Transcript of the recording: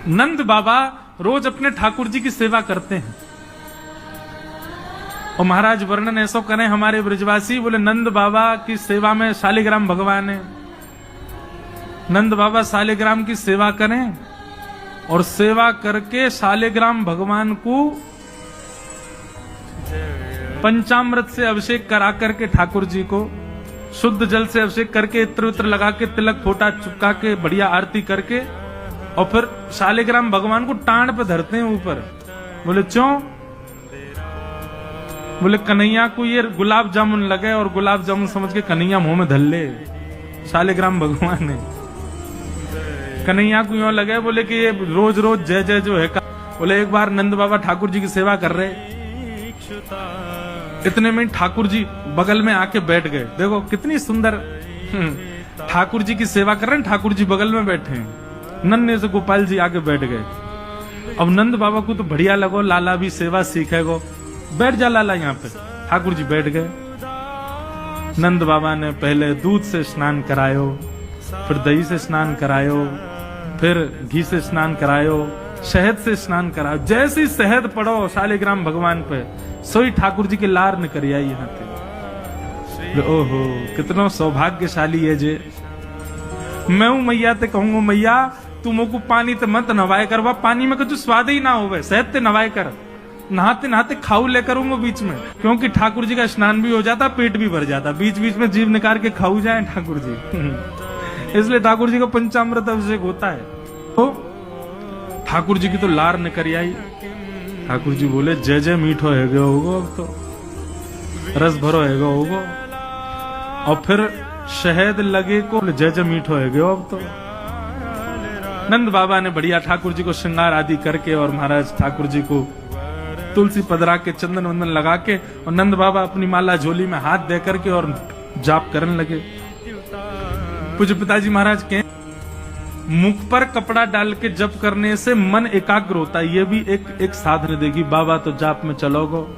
नंद बाबा रोज अपने ठाकुर जी की सेवा करते हैं। और महाराज वर्णन ऐसा करें हमारे ब्रजवासी, बोले नंद बाबा की सेवा में शालिग्राम भगवान है। नंद बाबा शालिग्राम की सेवा करें और सेवा करके शालिग्राम भगवान को पंचामृत से अभिषेक करा करके ठाकुर जी को शुद्ध जल से अभिषेक करके इत्र वित्र लगा के तिलक फोटा चुपका के बढ़िया आरती करके और फिर शालिग्राम भगवान को टांड पे धरते हैं ऊपर। बोले क्यों? बोले कन्हैया को ये गुलाब जामुन लगे और गुलाब जामुन समझ के कन्हैया मुंह में धल ले। शालिग्राम भगवान ने कन्हैया को यूं लगे बोले कि ये रोज रोज जय जय जो है। बोले एक बार नंद बाबा ठाकुर जी की सेवा कर रहे, इतने में ठाकुर जी बगल में आके बैठ गए। देखो कितनी सुंदर ठाकुर जी की सेवा कर रहे हैं, ठाकुर जी बगल में बैठे हैं। नन्हे से गोपाल जी आके बैठ गए। अब नंद बाबा को तो बढ़िया लगो, लाला भी सेवा सीखेगो, बैठ जा लाला यहाँ पे। ठाकुर जी बैठ गए। नंद बाबा ने पहले दूध से स्नान करायो, फिर दही से स्नान करायो, फिर घी से स्नान करायो, शहद से स्नान करायो। जैसे ही शहद पड़ो शालिग्राम भगवान पे, सोई ठाकुर जी के लार निकल आई यहाँ पे। ओहो कितना सौभाग्यशाली है जे। मैं हूं मैया ते कहूंगा मैया तू मोको पानी ते मत नवाए करवा, पानी में कुछ स्वाद ही ना होवे, शहद ते नवाए कर। नहाते नहाते खाऊ ले करूंगा बीच में, क्योंकि ठाकुर जी का स्नान भी हो जाता, पेट भी भर जाता, बीच बीच में जीव निकाल के खाऊ जाए ठाकुर जी। इसलिए ठाकुर जी का पंचामृत अभिषेक होता है। तो ठाकुर जी की तो लार निकल आई। ठाकुर जी बोले जय जय मीठो है गयो होगो, अब तो रस भरो है गयो होगो। और फिर शहद लगे को जय जय मीठो है गयो अब तो। नंद बाबा ने बढ़िया ठाकुर जी को श्रृंगार आदि करके और महाराज ठाकुर जी को तुलसी पदरा के चंदन वंदन लगा के और नंद बाबा अपनी माला झोली में हाथ दे करके और जाप करने लगे। पूज्य पिताजी महाराज के मुख पर कपड़ा डाल के जप करने से मन एकाग्र होता है। ये भी एक साधन देगी। बाबा तो जाप में चलोगो।